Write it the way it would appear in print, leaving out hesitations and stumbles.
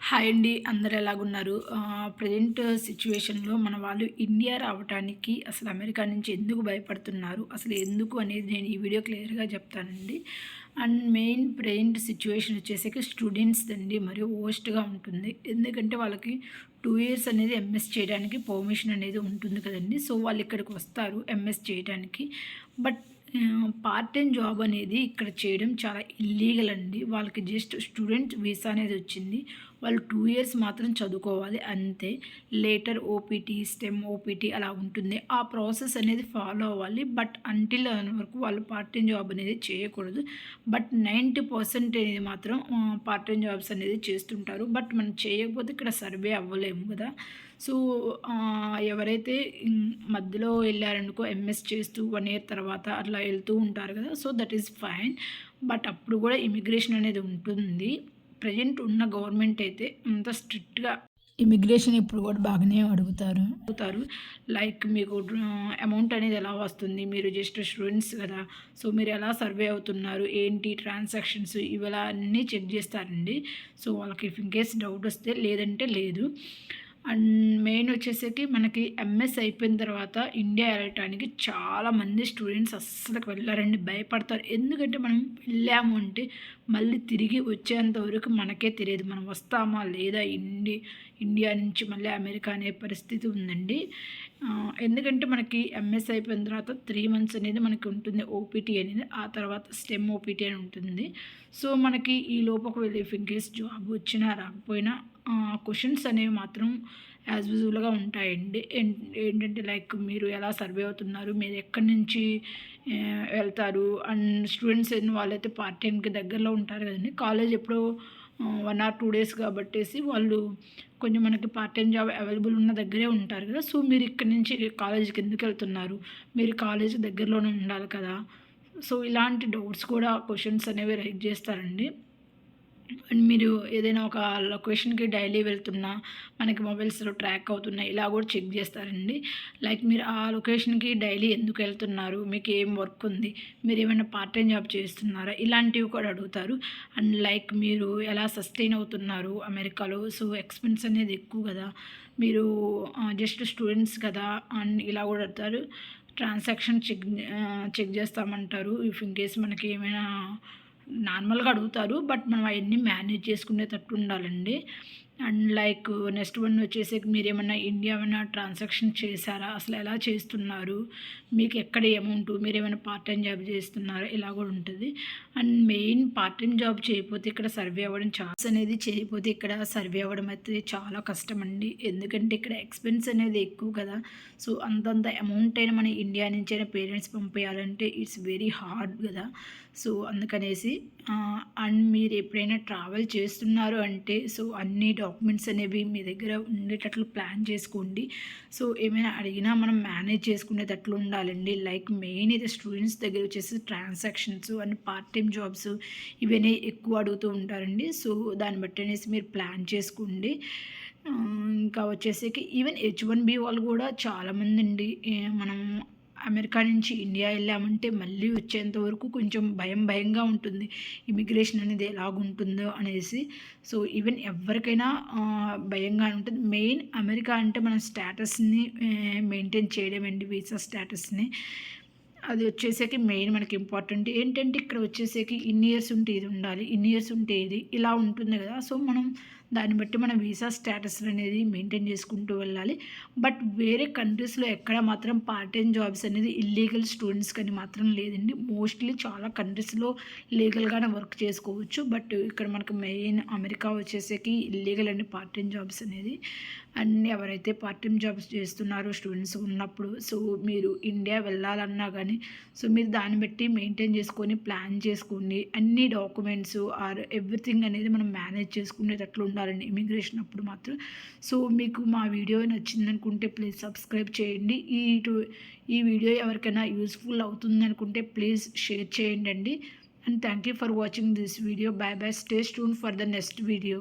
Hi అండి. అందరూ ఎలాగున్నారు? Present సిట్యుయేషన్‌లో మన వాళ్ళు ఇండియా రావటానికి అసలు అమెరికా నుంచి ఎందుకు భయపడుతున్నారు? అసలు ఎందుకు అనేది నేను ఈ వీడియో క్లియర్‌గా చెప్తానండి. అండ్ మెయిన్ ప్రెజెంట్ సిట్యుయేషన్ వచ్చేసరికి స్టూడెంట్స్‌దండి మరియు వరస్ట్‌గా ఉంటుంది. ఎందుకంటే వాళ్ళకి 2 ఇయర్స్ అనేది ఎంఎస్ చేయడానికి పర్మిషన్ అనేది ఉంటుంది కదండీ! సో, వాళ్ళు ఇక్కడికి వస్తారు ఎంఎస్ చేయడానికి. బట్ పార్ట్ టైమ్ జాబ్ అనేది ఇక్కడ చేయడం చాలా ఇల్లీగల్ అండి. వాళ్ళకి జస్ట్ స్టూడెంట్ వీసా అనేది వచ్చింది. వాళ్ళు 2 ఇయర్స్ మాత్రం చదువుకోవాలి అంతే. లేటర్ ఓపీటీ, స్టెమ్ ఓపీటీ అలా ఉంటుంది. ఆ ప్రాసెస్ అనేది ఫాలో అవ్వాలి. బట్ అంటిల్ వరకు వాళ్ళు పార్ట్ టైమ్ జాబ్ అనేది చేయకూడదు. బట్ 90% అనేది మాత్రం పార్ట్ టైమ్ జాబ్స్ అనేది చేస్తుంటారు. బట్ మనం చేయకపోతే ఇక్కడ సర్వే అవ్వలేము కదా! సో, ఎవరైతే మధ్యలో ఎళ్లారనుకో ఎంఎస్ చేస్తూ 1 ఇయర్ తర్వాత అట్లా ఎళ్తూ ఉంటారు కదా! So, that is fine. But అప్పుడు కూడా ఇమిగ్రేషన్ అనేది ఉంటుంది. ప్రెజెంట్ ఉన్న గవర్నమెంట్ అయితే అంత స్ట్రిక్ట్‌గా ఇమిగ్రేషన్ ఇప్పుడు కూడా బాగానే అడుగుతారు. లైక్ మీకు అమౌంట్ అనేది ఎలా వస్తుంది? మీరు జస్ట్ స్టూడెంట్స్ కదా! సో, మీరు ఎలా సర్వే అవుతున్నారు? ఏంటి ట్రాన్సాక్షన్స్ ఇవిలా అన్నీ చెక్ చేస్తారండి. సో, వాళ్ళకి ఇఫ్ ఇన్ కేస్ డౌట్ వస్తే లేదంటే లేదు. అండ్ మెయిన్ వచ్చేసరికి మనకి ఎంఎస్ అయిపోయిన తర్వాత ఇండియా వెళ్ళటానికి చాలామంది స్టూడెంట్స్ అస్సలకి వెళ్ళారండి. భయపడతారు. ఎందుకంటే మనం వెళ్ళాము అంటే మళ్ళీ తిరిగి వచ్చేంత వరకు మనకే తెలియదు. మనం వస్తామా లేదా ఇండియా నుంచి మళ్ళీ అమెరికా అనే పరిస్థితి ఉందండి. ఎందుకంటే మనకి ఎంఎస్ అయిపోయిన తర్వాత 3 మంత్స్ అనేది మనకి ఉంటుంది ఓపీటీ అనేది. ఆ తర్వాత స్టెమ్ ఓపీటీ అని ఉంటుంది. సో, మనకి ఈ లోపుకు వెళ్ళి ఇఫ్ ఇన్ కేస్ జాబ్ వచ్చినా రాకపోయినా క్వెషన్స్ అనేవి మాత్రం యాజ్ యూజువల్‌గా ఉంటాయండి. ఏంటంటే లైక్ మీరు ఎలా సర్వే అవుతున్నారు? మీరు ఎక్కడి నుంచి వెళ్తారు? అండ్ స్టూడెంట్స్ అయిన వాళ్ళైతే పార్ట్ టైమ్‌కి దగ్గరలో ఉంటారు కదండీ! కాలేజ్ ఎప్పుడో 1 ఆర్ 2 డేస్ కాబట్టేసి వాళ్ళు కొంచెం మనకి పార్ట్ టైమ్ జాబ్ అవైలబుల్ ఉన్న దగ్గరే ఉంటారు కదా! సో, మీరు ఇక్కడి నుంచి కాలేజ్‌కి ఎందుకెళ్తున్నారు? మీరు కాలేజ్ దగ్గరలోనే ఉండాలి కదా! సో, ఇలాంటి డౌట్స్ కూడా క్వెషన్స్ అనేవి రైజ్ చేస్తారండి. అండ్ మీరు ఏదైనా ఒక లొకేషన్‌కి డైలీ వెళ్తున్నా, మనకి మొబైల్స్‌లో ట్రాక్ అవుతున్నాయి. ఇలా కూడా చెక్ చేస్తారండి. లైక్ మీరు ఆ లొకేషన్‌కి డైలీ ఎందుకెళ్తున్నారు? మీకు ఏం వర్క్ ఉంది? మీరేమైనా పార్ట్ టైమ్ జాబ్ చేస్తున్నారా? ఇలాంటివి కూడా అడుగుతారు. అండ్ లైక్ మీరు ఎలా సస్టైన్ అవుతున్నారు అమెరికాలో? సో, ఎక్స్‌పెన్స్ అనేది ఎక్కువ కదా! మీరు జస్ట్ స్టూడెంట్స్ కదా! అండ్ ఇలా కూడా అడుగుతారు. ట్రాన్సాక్షన్ చెక్ చేస్తామంటారు. ఇఫ్ ఇన్ కేస్ మనకి ఏమైనా నార్మల్‌గా అడుగుతారు. బట్ మనం అయన్నీ మేనేజ్ చేసుకునేటట్టు ఉండాలండి. అండ్ లైక్ నెక్స్ట్ వన్ వచ్చేసి మీరేమన్నా ఇండియా ఏమన్నా ట్రాన్సాక్షన్ చేశారా? అసలు ఎలా చేస్తున్నారు? మీకు ఎక్కడ అమౌంటు? మీరేమైనా పార్ట్ టైమ్ జాబ్ చేస్తున్నారా? ఇలా కూడా ఉంటది. And main part time job చేయకపోతే ఇక్కడ సర్వే అవ్వడం అనేది చేయకపోతే ఇక్కడ సర్వే అవ్వడం అయితే చాలా కష్టమండి. ఎందుకంటే ఇక్కడ ఎక్స్‌పెన్స్ అనేది ఎక్కువ కదా! సో, అంతంత అమౌంట్ అయినా మన ఇండియా నుంచైనా పేరెంట్స్ పంపియాలంటే ఇట్స్ వెరీ హార్డ్ కదా! సో, అందుకనేసి అండ్ మీరు ఎప్పుడైనా ట్రావెల్ చేస్తున్నారు అంటే సో, అన్ని డాక్యుమెంట్స్ అనేవి మీ దగ్గర ఉండేటట్లు ప్లాన్ చేసుకోండి. సో, ఏమైనా అడిగినా మనం మేనేజ్ చేసుకునేటట్లు ఉండాలండి. లైక్ మెయిన్ ఇది స్టూడెంట్స్ దగ్గర వచ్చేసి transactions and part time jobs ఇవన్నీ ఎక్కువ అడుగుతూ ఉంటారండి. సో, దాన్ని బట్టి అనేసి మీరు ప్లాన్ చేసుకోండి. ఇంకా వచ్చేసేకి ఈవెన్ హెచ్-1బీ వాళ్ళు కూడా చాలామందండి మనం అమెరికా నుంచి ఇండియా ఎళ్ళామంటే మళ్ళీ వచ్చేంత వరకు కొంచెం భయంగా ఉంటుంది. ఇమిగ్రేషన్ అనేది ఎలాగుంటుందో అనేసి. సో, ఈవెన్ ఎవ్వరికైనా భయంగానే ఉంటుంది. మెయిన్ అమెరికా అంటే మన స్టేటస్‌ని మెయింటైన్ చేయడమండి వీసా స్టేటస్‌ని. అది వచ్చేసరికి మెయిన్ మనకి ఇంపార్టెంట్. ఏంటంటే ఇక్కడ వచ్చేసరికి ఇన్ని ఇయర్స్ ఉంటే ఇది ఉండాలి. ఇన్ని ఇయర్స్ ఉంటే ఇది ఇలా ఉంటుంది కదా! సో, మనం దాన్ని బట్టి మన వీసా స్టేటస్ అనేది మెయింటైన్ చేసుకుంటూ వెళ్ళాలి. బట్ వేరే కంట్రీస్‌లో ఎక్కడ మాత్రం పార్ట్ టైమ్ జాబ్స్ అనేది ఇల్లీగల్ స్టూడెంట్స్‌కని మాత్రం లేదండి. మోస్ట్‌లీ చాలా కంట్రీస్‌లో లీగల్‌గానే వర్క్ చేసుకోవచ్చు. బట్ ఇక్కడ మనకు మెయిన్ అమెరికా వచ్చేసరికి ఇల్లీగల్ అండి పార్ట్ టైమ్ జాబ్స్ అనేది. అండ్ ఎవరైతే పార్ట్ టైమ్ జాబ్స్ చేస్తున్నారో స్టూడెంట్స్ ఉన్నప్పుడు సో, మీరు ఇండియా వెళ్ళాలన్నా గానీ సో, మీరు దాన్ని బట్టి మెయింటైన్ చేసుకొని, ప్లాన్ చేసుకోండి. అన్ని డాక్యుమెంట్స్ ఆర్ ఎవ్రీథింగ్ అనేది మనం మేనేజ్ చేసుకునేటట్లు ఉండాలండి ఇమిగ్రేషన్ అప్పుడు మాత్రం. సో, మీకు మా వీడియో నచ్చిందనుకుంటే ప్లీజ్ సబ్స్క్రైబ్ చేయండి. ఈ వీడియో ఎవరికైనా యూజ్‌ఫుల్ అవుతుందనుకుంటే ప్లీజ్ షేర్ చేయండండి. And thank you for watching this video. Bye bye. Stay tuned for the next video.